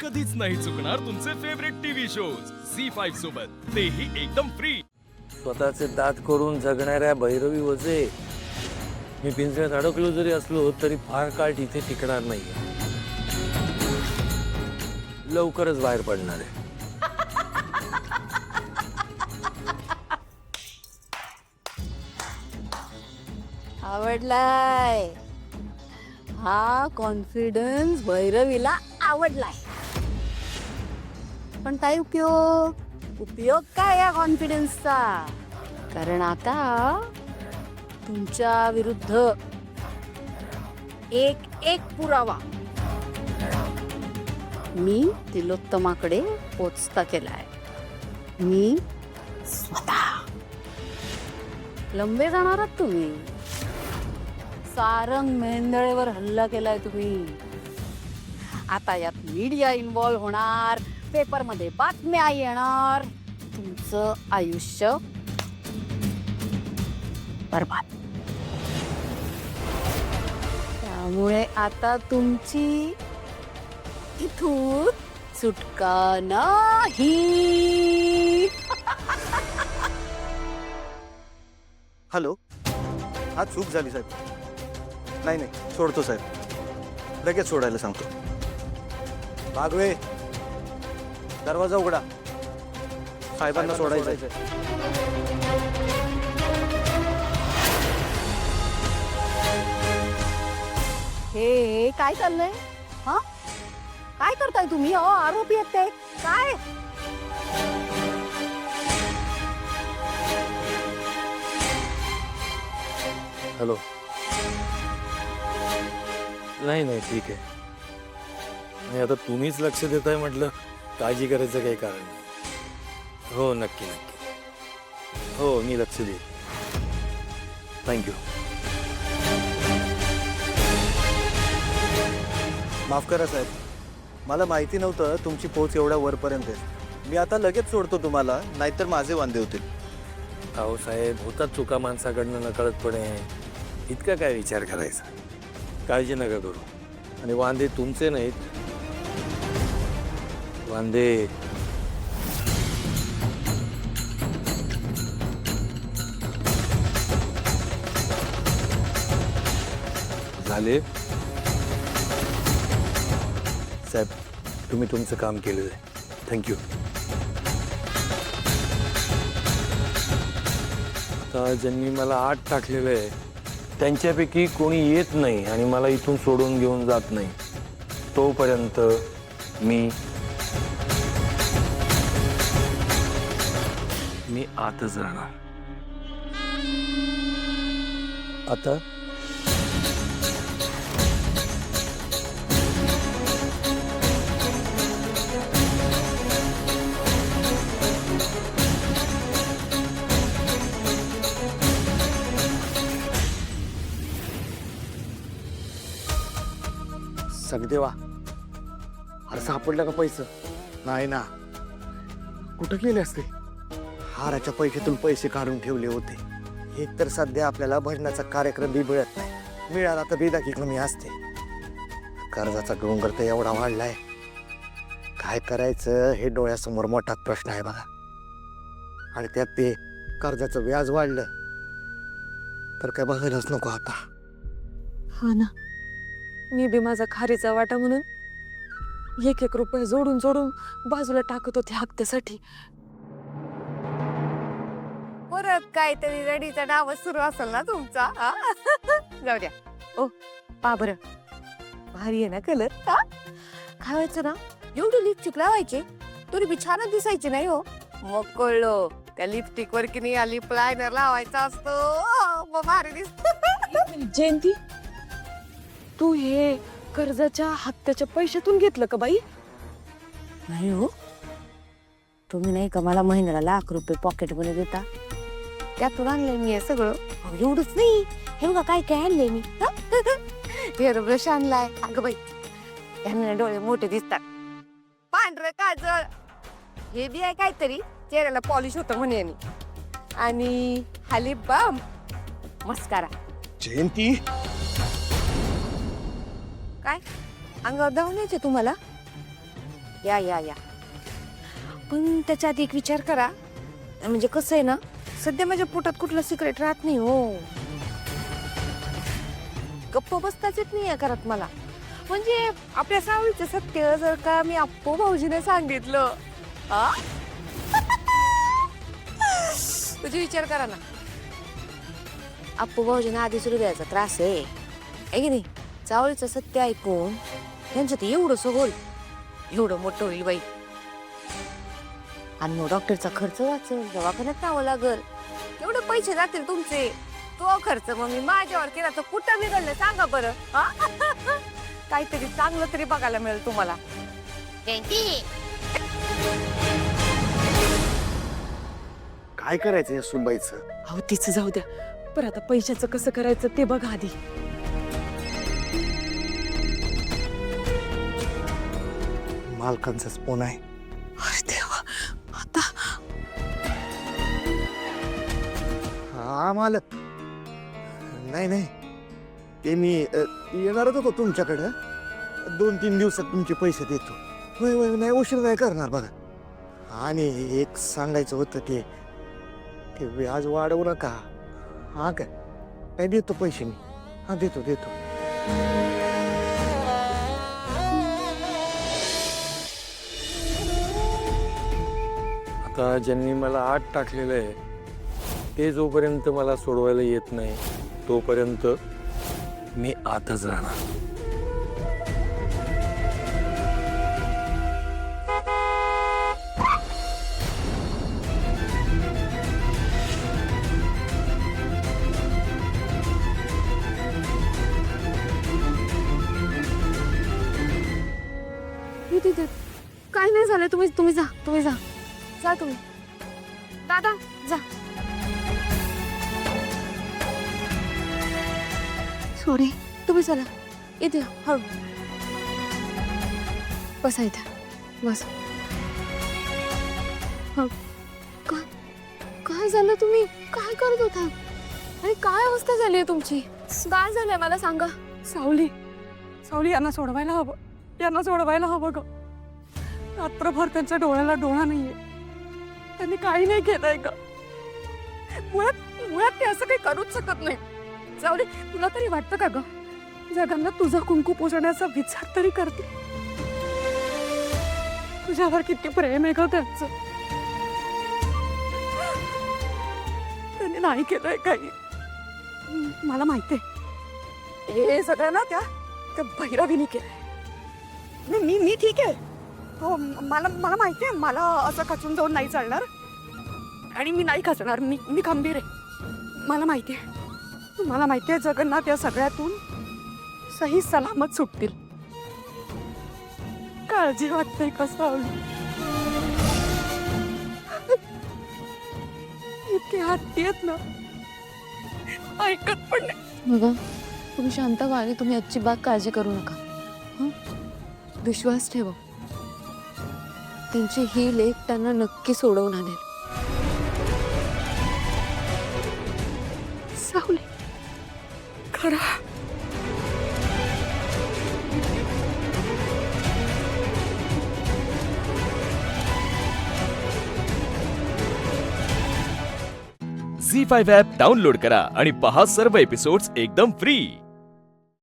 कधीच नाही चुकणार तुमचे फेवरेट टीव्ही शोज झी5 सोबत, तेही एकदम फ्री. स्वतःचे दात करून जगणाऱ्या भैरवी वजे मी पिंजऱ्यात अडकलो जरी असलो तरी फार काळ तिथे टिकणार नाहीये. लवकरच बाहेर पडणार आहे. आवडलाय हा कॉन्फिडन्स भैरवीला आवडलाय. पण काय उपयोग काय या कॉन्फिडन्सचा? कारण आता तुमच्या विरुद्ध एक पुरावा मी तिलोत्तमाकडे पोचता केलाय. मी स्वतः. लंबे जाणार आहात तुम्ही. सारंग मेंदळेवर हल्ला केलाय तुम्ही. आता यात मीडिया इन्व्हॉल्व होणार, पेपरमध्ये बातम्या येणार, तुमचं आयुष्य बरबाद. त्यामुळे आता तुमची इथून सुटका नाही. हॅलो, हा चूक झाली साहेब. नाही नाही, सोडतो साहेब, लगेच सोडायला सांगतो. भागवे, दरवाजा उघडा, साहेबांना सोडायचं. हे काय चाललंय? हा, काय करताय तुम्ही? आरोपी आहेत ते काय? हॅलो. नाही नाही, ठीक आहे. नाही, आता तुम्हीच लक्ष देताय म्हटलं काळजी करायचं काही कारण नाही. हो, नक्की नक्की. हो, मी लक्ष देईन. थँक्यू. माफ करा साहेब, मला माहिती नव्हतं तुमची पोच एवढ्या वरपर्यंत आहे. मी आता लगेच सोडतो तुम्हाला, नाहीतर माझे वांदे होतील. अहो साहेब, होतात चुका माणसाकडनं नकळतपणे. इतका काय विचार करायचा? काळजी नका करू. आणि वांदे तुमचे नाहीत, वांदे झाले. साहेब, तुम्ही तुमचं काम केलेलं आहे. थँक्यू. आता ज्यांनी मला आत टाकलेलं आहे त्यांच्यापैकी कोणी येत नाही आणि मला इथून सोडून घेऊन जात नाही तोपर्यंत मी आतच राहणार. आता सगदेवा, अरे सापडलं का पैसे? नाही ना. कुठं गेले असते? हाराच्या पैशातून पैसे काढून ठेवले होते. एक तर सध्या आपल्याला भजनाचा कार्यक्रम बी मिळत नाही, मिळाला तर बेदाकी कमी असते. कर्जाचा डोंगर तर एवढा वाढलाय, काय करायचं हे डोळ्यासमोर मोठा प्रश्न आहे बघा. आणि त्यात ते कर्जाचं व्याज वाढलं तर काय बघायलाच नको आता. हा ना, मी बी माझा खारीचा वाटा म्हणून एक रुपये जोडून जोडून बाजूला टाकत होते हप्त्यासाठी. परत काहीतरी रडीचा डाव सुरू असेल ना तुमचा. जाऊ द्या. ओ पा बरं, भारी आहे ना कलर. काय व्हायचं ना, एवढी लिपस्टिक लावायची तरी बी छानच दिसायची नाही हो. मग कळलं त्या लिपस्टिक वर की नाही लिप लायनर लावायचा असतो, मग भारी दिसत. जयंती, तू हे कर्जाच्या हप्त्याच्या पैशातून घेतलं का बाई? नाही हो, तुम्ही नाही का मला महिन्याला ₹1,00,000 पॉकेट मध्ये देता, त्यातून आणलंय मी हे सगळं. एवढंच नाही, हे बघा काय काय आणलंय मी. हेअर ब्रश आणलाय. अगं बाई, यांना डोळे मोठे दिसतात. पांढरं काजळ, हे बी आहे काहीतरी चेहऱ्याला पॉलिश होतं म्हणे. आणि हा लिप बाम, मस्कारा. जयंती, काय अंगावर धावून यायचे तुम्हाला? या या या पण त्याच्या आधी एक विचार करा म्हणजे कसं आहे ना सध्या माझ्या पोटात कुठलं सिक्रेट राहत नाही हो गप्प बसताच येत नाही करत मला म्हणजे आपल्या सावळीचं सत्य जर का मी अप्पू भाऊजीने सांगितलं आ? तुझे विचार करा ना अप्पू भाऊजीने आधी सुरू द्यायचा त्रास आहे की नाही चावळीचं सत्य ऐकून त्यांचं ते एवढं होईल एवढं मोठं होईल बाई आणि मग डॉक्टरचा खर्च वाचेल दवाखान्यात न्यावं लागल एवढे पैसे जातील तुमचे तो खर्च मग मी माझ्यावर केला तर कुठं बिघडलं सांगा बरं हा? काहीतरी चांगलं तरी बघायला मिळेल तुम्हाला काय करायचं या सुनबाईचं? अहो तिचं जाऊ द्या पण आता पैशाचं कसं करायचं ते बघा आधी. मालकांचाच फोन आहे. अरे देवा आता हा मालक. नाही ते मी येणारच होतो तुमच्याकडं. 2-3 दिवसात तुमचे पैसे देतो. होय नाही उशीर नाही करणार बघा. आणि एक सांगायचं होतं ते व्याज वाढवू नका. हा काय देतो पैसे मी. हा देतो. आता ज्यांनी मला आत टाकलेलं आहे ते जोपर्यंत मला सोडवायला येत नाही तोपर्यंत मी आतच राहणार. काय नाही झालं तुम्ही जा तुम्ही दादा जा सॉरी तुम्ही चला इथे हळू बसा इथे बस काय झालं तुम्ही काय करत होता आणि काय अवस्था झाली आहे तुमची काय झालंय मला सांगा सावली यांना सोडवायला हवं ग. रात्रभर त्यांच्या डोळ्याला डोळा नाहीये. त्यांनी काही नाही केलंय ग. मुळात ते असं काही करूच शकत नाही. सावली तुला तरी वाटतं का ग जगांना तुझा कुंकू पोचण्याचा विचार तरी करते. तुझ्यावर किती प्रेम आहे ग त्यांचं. त्यांनी नाही केलंय काही. मला माहितीये हे सगळं ना त्या भैरवीने केलंय. मी ठीक आहे हो. मला माहिती आहे मला असं खचून जाऊन नाही चालणार आणि मी नाही खचणार. मी खंबीर आहे. मला माहिती आहे जगन्नाथ या सगळ्यातून सही सलामत सुटतील. काळजी वाटते कसं इतके हट्टी आहेत ना ऐकत पण नाही. बघा तुम्ही शांत व्हा आणि तुम्ही अजिबात काळजी करू नका. विश्वास ठेवा त्यांची ही लेख त्यांना नक्की सोडवून आणेल. सावली खरा झी5 ॲप डाउनलोड करा आणि पहा सर्व एपिसोड्स एकदम फ्री.